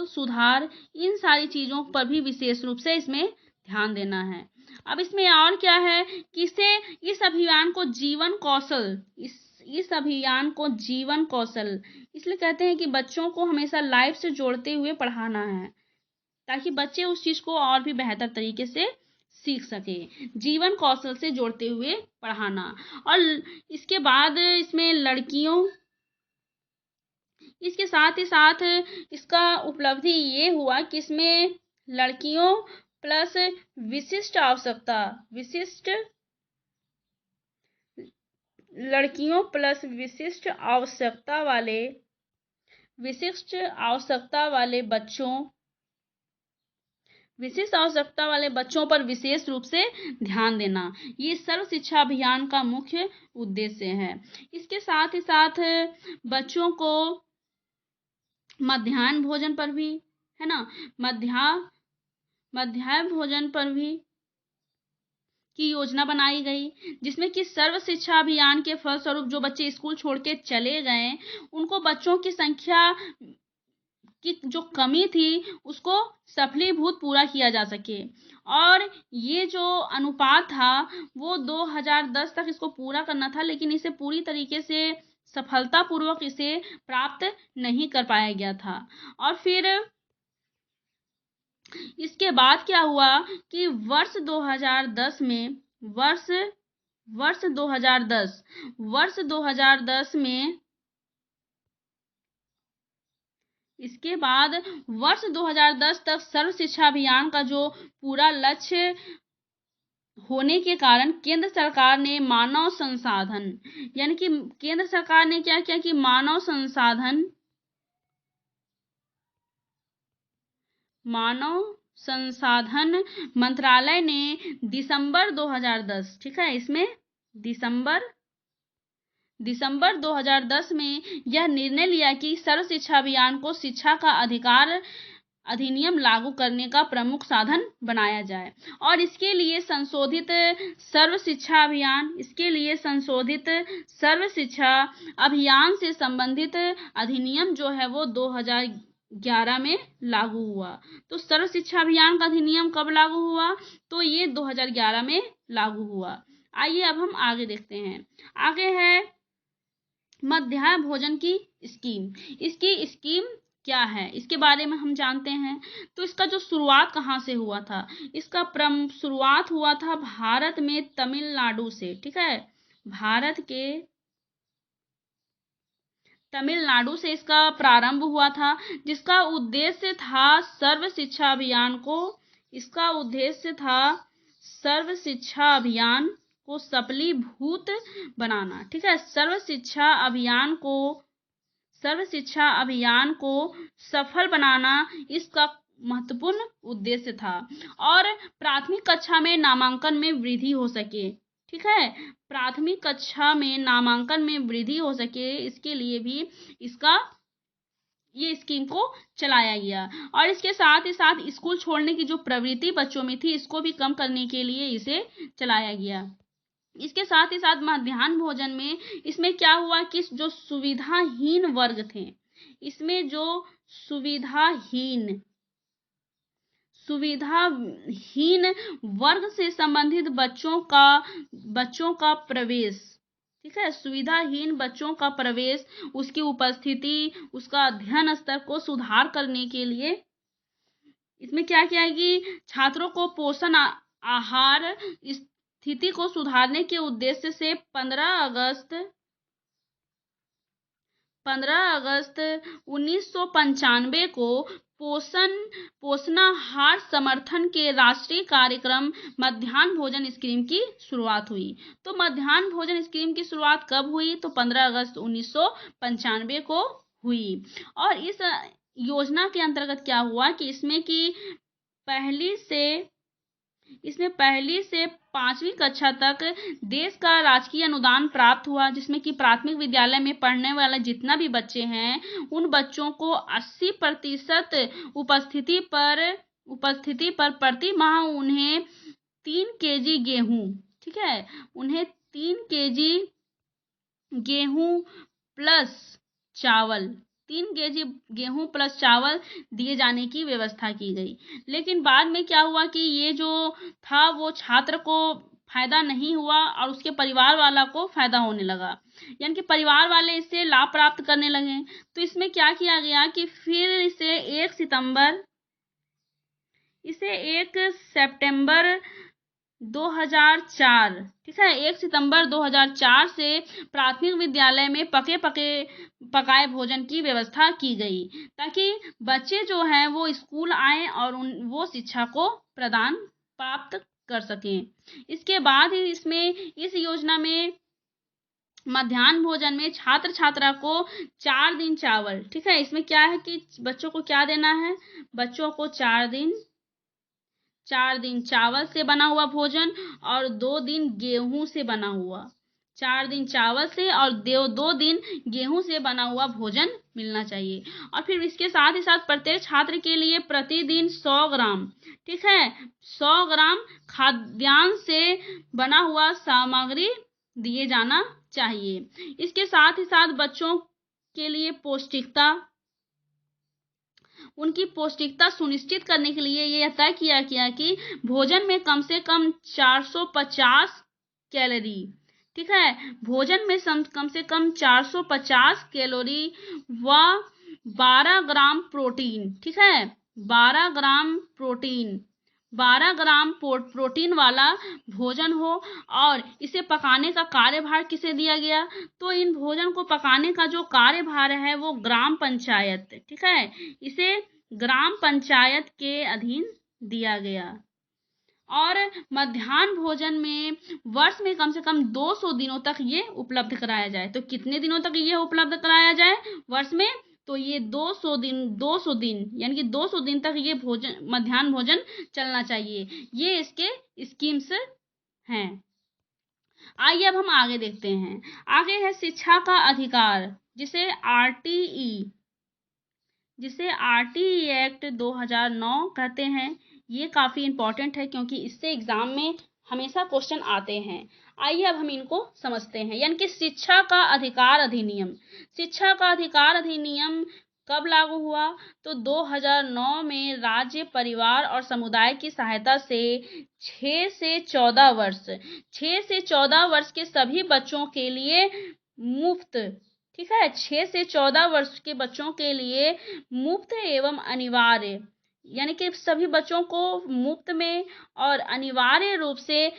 सुधार, इन सारी चीज़ों पर भी विशेष रूप से इसमें ध्यान देना है। अब इसमें और क्या है कि इस अभियान को जीवन कौशल, इस अभियान को जीवन कौशल इसलिए कहते हैं कि बच्चों को हमेशा लाइफ से जोड़ते हुए पढ़ाना है, ताकि बच्चे उस चीज़ को और भी बेहतर तरीके से सीख सके। जीवन कौशल से जोड़ते हुए पढ़ाना। और इसके बाद इसमें लड़कियों, इसके साथ ही साथ इसका उपलब्धि ये हुआ कि इसमें लड़कियों प्लस लड़कियों प्लस विशिष्ट आवश्यकता वाले बच्चों पर विशेष रूप से ध्यान देना, ये सर्व शिक्षा अभियान का मुख्य उद्देश्य है। इसके साथ ही साथ बच्चों को मध्याह्न भोजन पर भी, है ना, मध्याह्न भोजन पर भी की योजना बनाई गई, जिसमें कि सर्व शिक्षा अभियान के फलस्वरूप जो बच्चे स्कूल छोड़ के चले गए, उनको बच्चों की संख्या की जो कमी थी उसको सफलीभूत पूरा किया जा सके। और ये जो अनुपात था वो 2010 तक इसको पूरा करना था, लेकिन इसे पूरी तरीके से सफलतापूर्वक इसे प्राप्त नहीं कर पाया गया था। और फिर इसके बाद क्या हुआ कि वर्ष 2010 में वर्ष 2010 में इसके बाद वर्ष 2010 तक सर्व शिक्षा अभियान का जो पूरा लक्ष्य होने के कारण केंद्र सरकार ने मानव संसाधन, यानी कि केंद्र सरकार ने क्या किया कि मानव संसाधन मंत्रालय ने दिसंबर 2010, ठीक है, इसमें दिसंबर 2010 में यह निर्णय लिया कि सर्व शिक्षा अभियान को शिक्षा का अधिकार अधिनियम लागू करने का प्रमुख साधन बनाया जाए। और इसके लिए संशोधित सर्व शिक्षा अभियान से संबंधित अधिनियम जो है वो 2011 में लागू हुआ। तो सर्व शिक्षा अभियान का अधिनियम कब लागू हुआ? तो ये 2011 में लागू हुआ। आइए अब हम आगे देखते हैं। आगे है मध्याह्न भोजन की स्कीम। इसकी स्कीम क्या है, इसके बारे में हम जानते हैं। तो इसका जो शुरुआत कहाँ से हुआ था? इसका शुरुआत हुआ था भारत में तमिलनाडु से, ठीक है, भारत के तमिलनाडु से इसका प्रारंभ हुआ था, जिसका उद्देश्य था सर्व शिक्षा अभियान को सफलीभूत बनाना, ठीक है, सर्व शिक्षा अभियान को सफल बनाना इसका महत्वपूर्ण उद्देश्य था। और प्राथमिक कक्षा में नामांकन में वृद्धि हो सके, ठीक है, प्राथमिक कक्षा में नामांकन में वृद्धि हो सके, इसके लिए भी ये स्कीम को चलाया गया। और इसके साथ ही साथ स्कूल छोड़ने की जो प्रवृत्ति बच्चों में थी, इसको भी कम करने के लिए इसे चलाया गया। इसके साथ ही साथ मध्याह्न भोजन में इसमें क्या हुआ कि जो सुविधाहीन वर्ग थे, इसमें जो सुविधाहीन वर्ग से संबंधित बच्चों का प्रवेश, ठीक है, सुविधाहीन बच्चों का प्रवेश, उसकी उपस्थिति, उसका अध्ययन स्तर को सुधार करने के लिए इसमें क्या किया कि छात्रों को पोषण आहार स्थिति को सुधारने के उद्देश्य से 15 अगस्त 1995 को पोषणाहार समर्थन के राष्ट्रीय कार्यक्रम मध्याह्न भोजन स्कीम की शुरुआत हुई। तो मध्याह्न भोजन स्कीम की शुरुआत कब हुई? तो 15 अगस्त 1995 को हुई। और इस योजना के अंतर्गत क्या हुआ कि इसमें पहली से 5वीं कक्षा तक देश का राजकीय अनुदान प्राप्त हुआ, जिसमें कि प्राथमिक विद्यालय में पढ़ने वाले जितना भी बच्चे हैं, उन बच्चों को 80% उपस्थिति पर प्रति माह उन्हें 3 kg गेहूं, ठीक है, उन्हें 3 kg गेहूं प्लस चावल 3 kg गेहूं प्लस चावल दिए जाने की व्यवस्था की गई। लेकिन बाद में क्या हुआ कि ये जो था वो छात्र को फायदा नहीं हुआ और उसके परिवार वाला को फायदा होने लगा, यानी कि परिवार वाले इससे लाभ प्राप्त करने लगे। तो इसमें क्या किया गया कि फिर इसे 1 सितंबर 2004, ठीक है, 1 सितंबर 2004 से प्राथमिक विद्यालय में पकाए भोजन की व्यवस्था की गई, ताकि बच्चे जो हैं वो स्कूल आए और वो शिक्षा को प्रदान प्राप्त कर सकें। इसके बाद ही इस योजना में मध्याह्न भोजन में छात्र छात्रा को 4 दिन चावल, ठीक है, इसमें क्या है कि बच्चों को क्या देना है, बच्चों को 4 दिन चावल से बना हुआ भोजन और 2 दिन गेहूं से बना हुआ, 4 दिन चावल से और 2 दिन गेहूं से बना हुआ भोजन मिलना चाहिए। और फिर इसके साथ ही साथ प्रत्येक छात्र के लिए प्रतिदिन 100 ग्राम, ठीक है, 100 ग्राम खाद्यान्न से बना हुआ सामग्री दिए जाना चाहिए। इसके साथ ही साथ बच्चों के लिए उनकी पौष्टिकता सुनिश्चित करने के लिए यह तय किया गया कि भोजन में कम से कम 450 कैलोरी, ठीक है, भोजन में कम से कम 450 कैलोरी व 12 ग्राम प्रोटीन, ठीक है, 12 ग्राम प्रोटीन वाला भोजन हो। और इसे पकाने का कार्यभार किसे दिया गया, तो इन भोजन को पकाने का जो कार्यभार है वो ग्राम पंचायत, ठीक है, इसे ग्राम पंचायत के अधीन दिया गया। और मध्याह्न भोजन में वर्ष में कम से कम 200 दिनों तक ये उपलब्ध कराया जाए। तो कितने दिनों तक ये उपलब्ध कराया जाए वर्ष में, तो ये 200 दिन यानी कि 200 दिन तक ये मध्याह्न भोजन चलना चाहिए। ये इसके स्कीम्स हैं। आइए अब हम आगे देखते हैं। आगे है शिक्षा का अधिकार, जिसे आरटीई एक्ट 2009 कहते हैं। ये काफ़ी इम्पोर्टेंट है क्योंकि इससे एग्जाम में हमेशा क्वेश्चन आते हैं। आइए अब हम इनको समझते हैं। यानी कि शिक्षा का अधिकार अधिनियम कब लागू हुआ, तो 2009 में राज्य, परिवार और समुदाय की सहायता से 6 से 14 वर्ष के सभी बच्चों के लिए मुफ्त, ठीक है, 6 से 14 वर्ष के बच्चों के लिए मुफ्त एवं अनिवार्य, यानी कि सभी बच्चों को मुफ्त में और अनिवार्य रूप से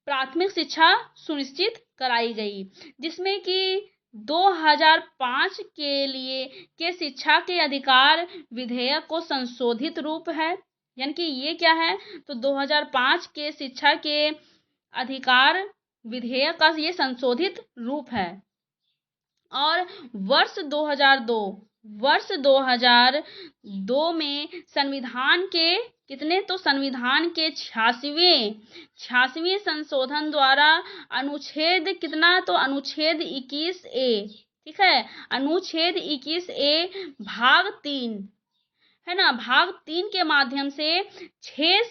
प्राथमिक शिक्षा सुनिश्चित कराई गई, जिसमें कि 2005 के शिक्षा के अधिकार विधेयक को संशोधित रूप है। यानी कि ये क्या है, तो 2005 के शिक्षा के अधिकार विधेयक का ये संशोधित रूप है। और वर्ष 2002 में संविधान के 86वें संशोधन द्वारा अनुच्छेद 21A, ठीक है, अनुच्छेद 21A भाग 3, है ना, भाग 3 के माध्यम से 6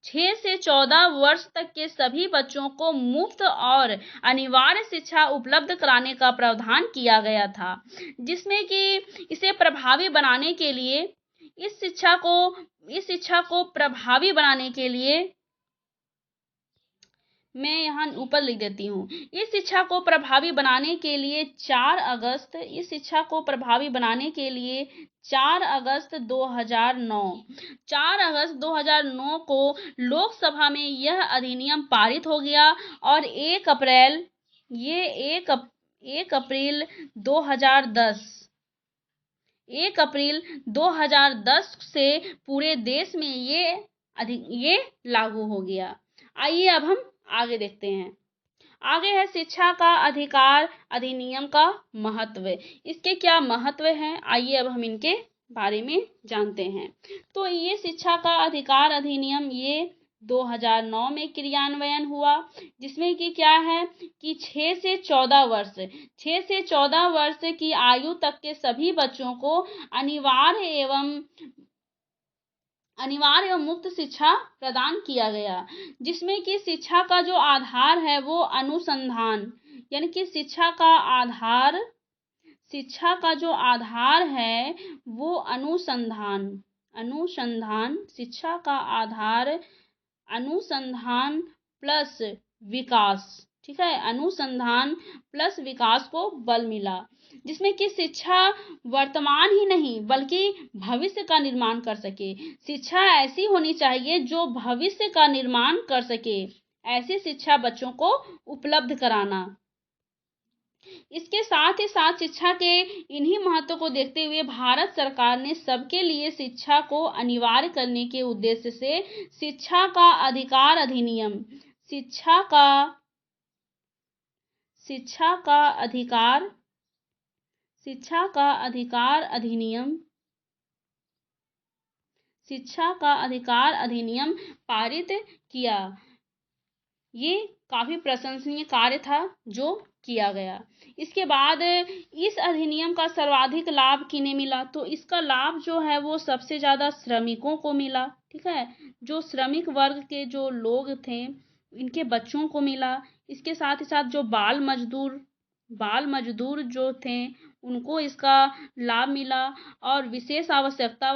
से 14 वर्ष तक के सभी बच्चों को मुफ्त और अनिवार्य शिक्षा उपलब्ध कराने का प्रावधान किया गया था, जिसमें कि इसे प्रभावी बनाने के लिए इस शिक्षा को प्रभावी बनाने के लिए मैं यहाँ ऊपर लिख देती हूँ। इस शिक्षा को प्रभावी बनाने के लिए 4 अगस्त 2009 को लोकसभा में यह अधिनियम पारित हो गया और 1 अप्रैल 2010 से पूरे देश में ये लागू हो गया। आइए अब हम आगे देखते हैं। आगे है शिक्षा का अधिकार अधिनियम का महत्व। इसके क्या महत्व हैं, आइए अब हम इनके बारे में जानते हैं। तो ये शिक्षा का अधिकार अधिनियम ये 2009 में क्रियान्वयन हुआ, जिसमें कि क्या है कि 6 से 14 वर्ष की आयु तक के सभी बच्चों को अनिवार्य एवं अनिवार्य एवं मुफ्त शिक्षा प्रदान किया गया, जिसमें कि शिक्षा का जो आधार है वो अनुसंधान, यानी कि शिक्षा का जो आधार है वो अनुसंधान। अनुसंधान शिक्षा का आधार अनुसंधान प्लस विकास। ठीक है, अनुसंधान प्लस विकास को बल मिला, जिसमें कि शिक्षा वर्तमान ही नहीं बल्कि भविष्य का निर्माण कर सके। शिक्षा ऐसी होनी चाहिए जो भविष्य का निर्माण कर सके, ऐसी शिक्षा बच्चों को उपलब्ध कराना। इसके साथ ही साथ शिक्षा के इन्हीं महत्व को देखते हुए भारत सरकार ने सबके लिए शिक्षा को अनिवार्य करने के उद्देश्य से शिक्षा का अधिकार अधिनियम शिक्षा का शिक्षा का अधिकार शिक्षा का अधिकार अधिनियम शिक्षा का अधिकार अधिनियम पारित किया। ये काफी प्रशंसनीय कार्य था जो किया गया। इसके बाद इस अधिनियम का सर्वाधिक लाभ किन्हें मिला, तो इसका लाभ जो है वो सबसे ज्यादा श्रमिकों को मिला। ठीक है, जो श्रमिक वर्ग के जो लोग थे इनके बच्चों को मिला। इसके साथ ही साथ जो बाल मजदूर जो थे उनको इसका लाभ मिला, और विशेष आवश्यकता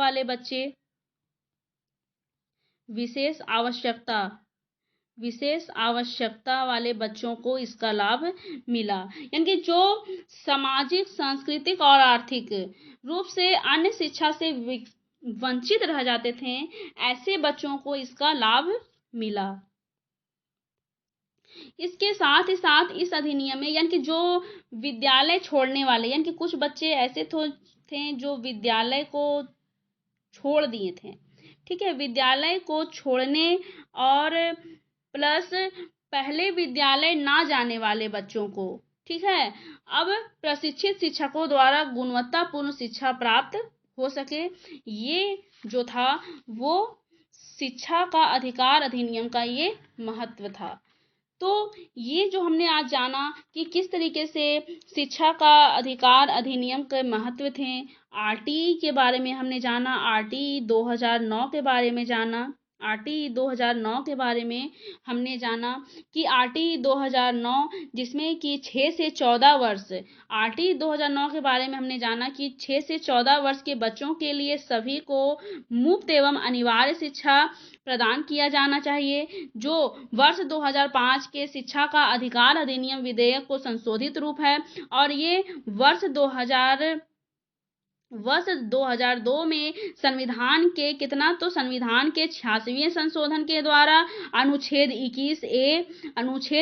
वाले बच्चों को इसका लाभ मिला। यानी कि जो सामाजिक, सांस्कृतिक और आर्थिक रूप से अन्य शिक्षा से वंचित रह जाते थे, ऐसे बच्चों को इसका लाभ मिला। इसके साथ ही साथ इस अधिनियम में यानी कि जो विद्यालय छोड़ने वाले, यानी कि कुछ बच्चे ऐसे थे जो विद्यालय को छोड़ दिए थे। ठीक है, विद्यालय को छोड़ने और प्लस पहले विद्यालय ना जाने वाले बच्चों को, ठीक है, अब प्रशिक्षित शिक्षकों द्वारा गुणवत्तापूर्ण शिक्षा प्राप्त हो सके, ये जो था वो शिक्षा का अधिकार अधिनियम का ये महत्व था। तो ये जो हमने आज जाना कि किस तरीके से शिक्षा का अधिकार अधिनियम के महत्व थे, आरटीई के बारे में हमने जाना, आरटीई 2009 के बारे में जाना, आरटीई 2009 के बारे में हमने जाना कि आरटीई 2009 जिसमें कि 6 से 14 वर्ष, आरटीई 2009 के बारे में हमने जाना कि 6 से 14 वर्ष के बच्चों के लिए सभी को मुफ्त एवं अनिवार्य शिक्षा प्रदान किया जाना चाहिए, जो वर्ष 2005 के शिक्षा का अधिकार अधिनियम विधेयक को संशोधित रूप है, और ये वर्ष 2002 में संविधान के 86वें संशोधन के द्वारा अनुच्छेद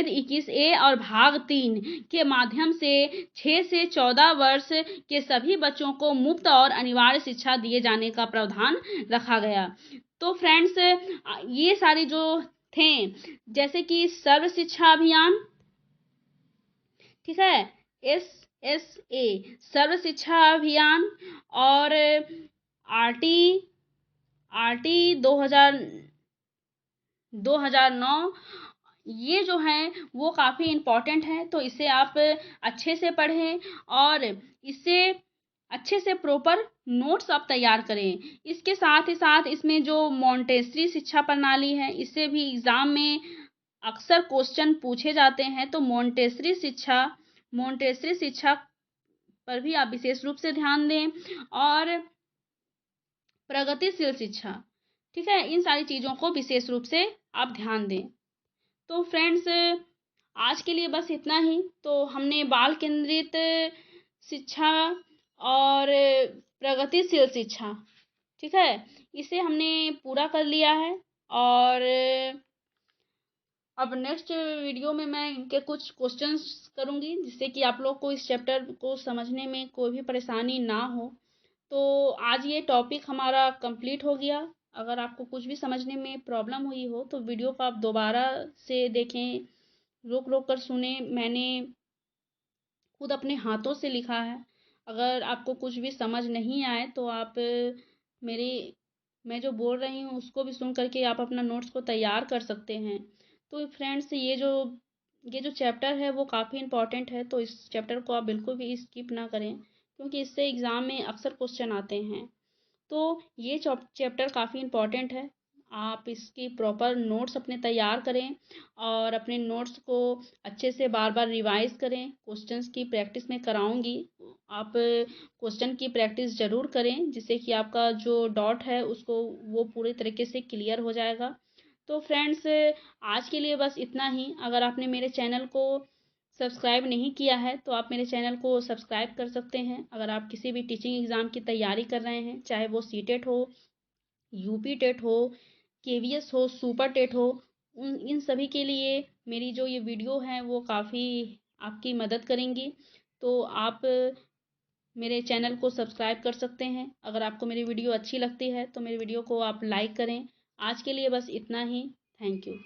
21A और भाग 3 के माध्यम से 6 से 14 वर्ष के सभी बच्चों को मुफ्त और अनिवार्य शिक्षा दिए जाने का प्रावधान रखा गया। तो फ्रेंड्स, ये सारी जो थे जैसे कि सर्व शिक्षा अभियान, ठीक है, SSA सर्व शिक्षा अभियान, और आरटी 2009, ये जो है वो काफ़ी इम्पोर्टेंट है, तो इसे आप अच्छे से पढ़ें और इससे अच्छे से प्रॉपर नोट्स आप तैयार करें। इसके साथ ही साथ इसमें जो मॉन्टेसरी शिक्षा प्रणाली है, इससे भी एग्ज़ाम में अक्सर क्वेश्चन पूछे जाते हैं, तो मॉन्टेसरी शिक्षा पर भी आप विशेष रूप से ध्यान दें, और प्रगतिशील शिक्षा, ठीक है, इन सारी चीज़ों को विशेष रूप से आप ध्यान दें। तो फ्रेंड्स, आज के लिए बस इतना ही। तो हमने बाल केंद्रित शिक्षा और प्रगतिशील शिक्षा, ठीक है, इसे हमने पूरा कर लिया है, और अब नेक्स्ट वीडियो में मैं इनके कुछ क्वेश्चंस करूँगी, जिससे कि आप लोग को इस चैप्टर को समझने में कोई भी परेशानी ना हो। तो आज ये टॉपिक हमारा कंप्लीट हो गया। अगर आपको कुछ भी समझने में प्रॉब्लम हुई हो तो वीडियो को आप दोबारा से देखें, रोक कर सुने। मैंने खुद अपने हाथों से लिखा है। अगर आपको कुछ भी समझ नहीं आए तो आप मैं जो बोल रही हूँ उसको भी सुन करके आप अपना नोट्स को तैयार कर सकते हैं। तो फ्रेंड्स, ये जो चैप्टर है वो काफ़ी इम्पॉर्टेंट है, तो इस चैप्टर को आप बिल्कुल भी स्किप ना करें, क्योंकि इससे एग्ज़ाम में अक्सर क्वेश्चन आते हैं। तो ये चैप्टर काफ़ी इम्पॉर्टेंट है। आप इसकी प्रॉपर नोट्स अपने तैयार करें और अपने नोट्स को अच्छे से बार बार रिवाइज करें। क्वेश्चंस की प्रैक्टिस मैं कराऊंगी, आप क्वेश्चन की प्रैक्टिस ज़रूर करें, जिससे कि आपका जो डाउट है उसको वो पूरे तरीके से क्लियर हो जाएगा। तो फ्रेंड्स, आज के लिए बस इतना ही। अगर आपने मेरे चैनल को सब्सक्राइब नहीं किया है तो आप मेरे चैनल को सब्सक्राइब कर सकते हैं। अगर आप किसी भी टीचिंग एग्ज़ाम की तैयारी कर रहे हैं, चाहे वो सीटेट हो, यूपी टेट हो, केवीएस हो, सुपर टेट हो, इन सभी के लिए मेरी जो ये वीडियो है वो काफ़ी आपकी मदद करेंगी। तो आप मेरे चैनल को सब्सक्राइब कर सकते हैं। अगर आपको मेरी वीडियो अच्छी लगती है तो मेरी वीडियो को आप लाइक करें। आज के लिए बस इतना ही। Thank you.